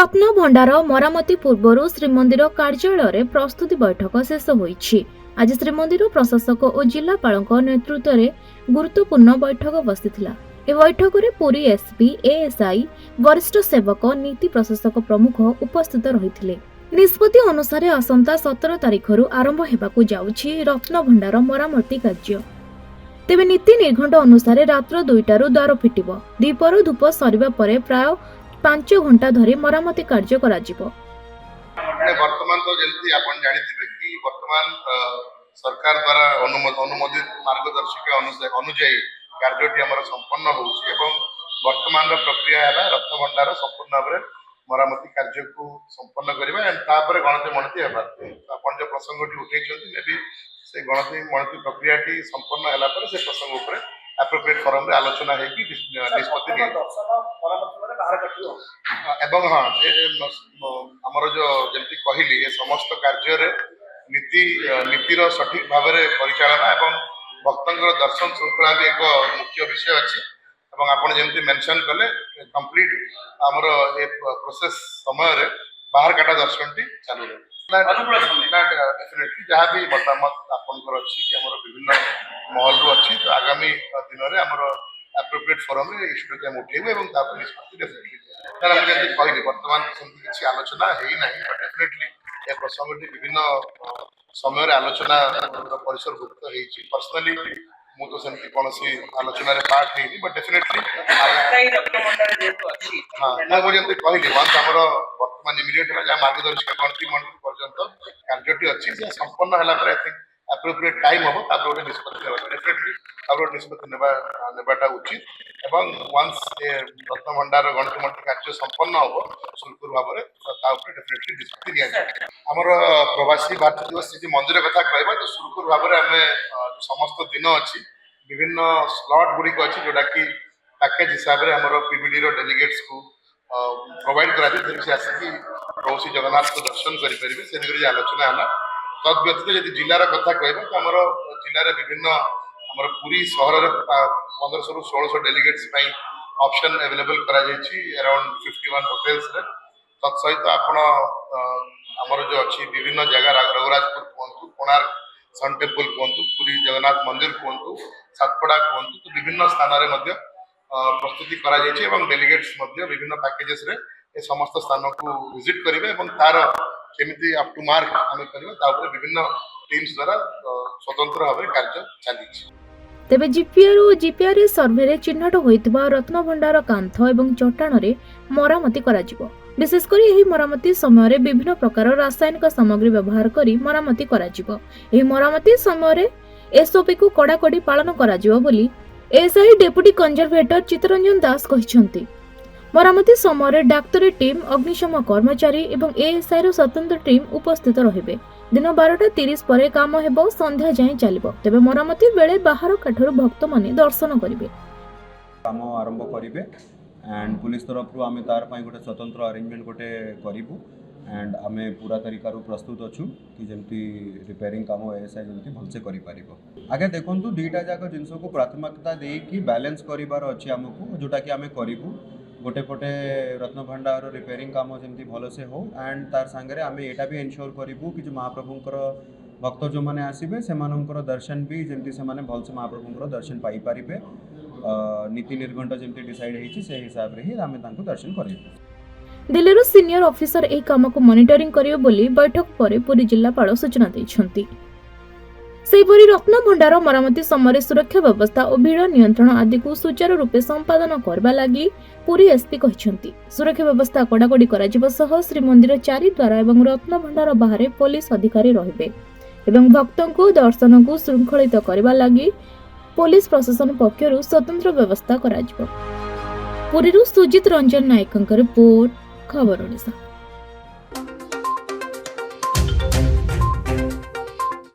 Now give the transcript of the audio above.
रत्न भंडार मरामती पूर्व श्रीमंदिर कार्यालय प्रस्तुति बैठक शेष होईछि। आज श्रीमंदिर प्रशासक और जिलापाल नेतृत्व में गुरुत्वपूर्ण बैठक बसिथिला। ए बैठक में पुरी एसपी एएसआई वरिष्ठ सेवक नीति प्रशासक प्रमुख उपस्थित रहिथिले। निष्पत्ति अनुसार आसंता 17 तारिखरु आरंभ हेबाकु जाउछि रत्न भंडार मरामती कार्य। तेबे नीति निर्घंट अनुसार रात्र 2टारू द्वार फिटिब। दीपर धूप सरिबा परे प्राय 5 घंटा धरी मरामती कार्य करा जिवो। वर्तमान तो जल्दी आपण जानिथिबे कि वर्तमान सरकार द्वारा अनुमोदित मार्गदर्शिका अनुसार कार्यटी हमर संपन्न होउछि एवं वर्तमान प्रक्रिया है रत्न भंडार संपूर्ण भाव में मरामती कार्य को संपन्न करबा एंड तापर गणति मणति हेबा। आपण जो प्रसंगटी उठैछथि मे भी से गणति मणति प्रक्रियाटी संपन्न हला पर से प्रसंग ऊपर एप्रोप्रिएट फोरम रे आलोचना है कि निष्पत्ति नि एवं हाँ हमर जो जंती कहली ये समस्त कार्य रे नीतिर सठिक भाव में परिचालना एवं भक्तंकर दर्शन श्रृंखला भी एक मुख्य विषय अच्छी एवं आपण जंती मेंशन कले कंप्लीट हमर ए प्रोसेस समय रे बाहर काटा दर्शन टी चालू रहे डेफिनेटली जहाँ भी मतामत आपनकर अच्छी कि हमर विभिन्न महल रु अच्छी तो आगामी दिन रे हमर एप्रोप्रिएट फोरम रे इश्यू के हम उठेबे एवं तापर निष्पत्ति डेफिनेटली तार हम जंती कहली वर्तमान सेमती किछि आलोचना हेई नाही बट डेफिनेटली ए प्रसंगटी विभिन्न समय रे आलोचना परिसर भुक्त हेछि। पर्सनली मु तो सेमती कोनसी आलोचना रे पार्ट हेई बट डेफिनेटली हां मु जंती कहली वंस हमर वर्तमान इमीडिएट ला मार्गदर्शिका गणति मंडल पर्यंत कार्यटी अछि जे संपन्न हला पर आई थिंक एप्रोप्रिएट टाइम हो तापर ओटे निष्पत्ति लेबा डेफिनेटली तापर निष्पत्ति नेबाटा उचित एवं वंस ए रत्न भंडार गणति मंडल कार्य संपन्न हो सुरकुर भाव में ता ऊपर डेफिनेटली निष्पत्ति लिया हमर प्रवासी भारतीय दिवस यदि मंदिर कथा कहबा तो सुरकुर भाव में हमें समस्त दिन अछि विभिन्न स्लॉट गुडी को अछि जोडा कि पैकेज हिसाब रे हमर पीबीडी रो डेलीगेट्स को प्रोवाइड करा दे से आसी कि प्रभु श्री जगन्नाथ को दर्शन करि परिबे से निगरी आलोचना हला। तद व्यतीत यदि जिलार कथा कहबा तो हमर जिल्ला रे विभिन्न हमर पूरी शहर रे 1500 रु 1600 डेलीगेट्स पई ऑप्शन अवेलेबल करा जायछि अराउंड 51 होटल्स रे। तत् सहित आपण हमर जो अछि विभिन्न जगह रघुराजपुर कोंतु कोणार्क सन टेम्पल कोंतु पुरी जगन्नाथ मंदिर कोंतु सातपड़ा कोंतु तो विभिन्न स्थान रे मध्य प्रस्तुति करा जायछि एवं डेलीगेट्स मध्य विभिन्न पैकेजेस रे ए समस्त स्थान को विजिट करिवे एवं तार केमिति अप टू मार्क हम करिवे ता ऊपर विभिन्न टीम्स द्वारा स्वतंत्र भाव कार्य चली। तेबे जीपीआर और जीपीआर सर्वे रे चिन्हट होइतबा रत्न भंडार कांथ एवं चट्टाण रे मरामती करा जिवो। विशेषकर एही मरामती समय रे विभिन्न प्रकार रासायनिक सामग्री व्यवहार करी मरामती करा जिवो। एही मरामती समय रे एसओपी को कड़ाकड़ी पालन करा जिवो बोली SI deputy conservator Chittaranjan Das कहिसंती। मरामती समय डाक्तरी टीम अग्निशम कर्मचारी एवं एएसआई रो स्वतंत्र टीम उपस्थित रहिबे। दिन 12:30 पर काम हेबो संध्या जाय चलिबो। तेबे मरामती बेले बाहर काठर भक्त माने दर्शन करिवे काम आरंभ करिवे एंड पुलिस तरफ रु आमे तार पई गोटे स्वतंत्र अरेंजमेंट गोटे करिवु एंड आमे पूरा तरीका रु प्रस्तुत अछु कि जेमती रिपेयरिंग काम एएसआई जेमती भलसे करि पारिबो। आगे देखंतु दुईटा जाक जिंस को प्राथमिकता देई कि बैलेंस करिवार अछि हमकु जोटा कि आमे करिवु। गोटे पटे रत्न भंडार रिपेयरिंग काम जमी भलसे हो एंड तार सांगे आम एटा भी एनश्योर करूँ कि जो महाप्रभुंर भक्त जो मैंने आसबे से दर्शन भी जमी से भलसे महाप्रभुंर दर्शन पाई पारिबे। नीति निर्घंट जमी डिसाइड होती से हिसाब रे ही आम दर्शन करूँ। दिल्ली सीनियर ऑफिसर एही काम को मॉनिटरिंग करियो बोली बैठक पर पुरी जिलापाल सूचना दैछंती। सेहिपरि रत्न भंडार मरामती समय सुरक्षा व्यवस्था और भीड़ नियंत्रण आदि को सुचारू रूपे संपादन करबा लागि पुरी एसपी कहिसंती। सुरक्षा व्यवस्था कड़ाकड़ी करा जिवो सह श्रीमंदिर चारिद्वार एवं रत्न भंडार बाहर पुलिस अधिकारी रहिबे एवं भक्तों को दर्शन को श्रृंखलित करबा लागि पुलिस प्रशासन पक्षरु स्वतंत्र व्यवस्था करा जिवो। पुरीरु सुजित रंजन नायकंकर रिपोर्ट खबर ओडिशा।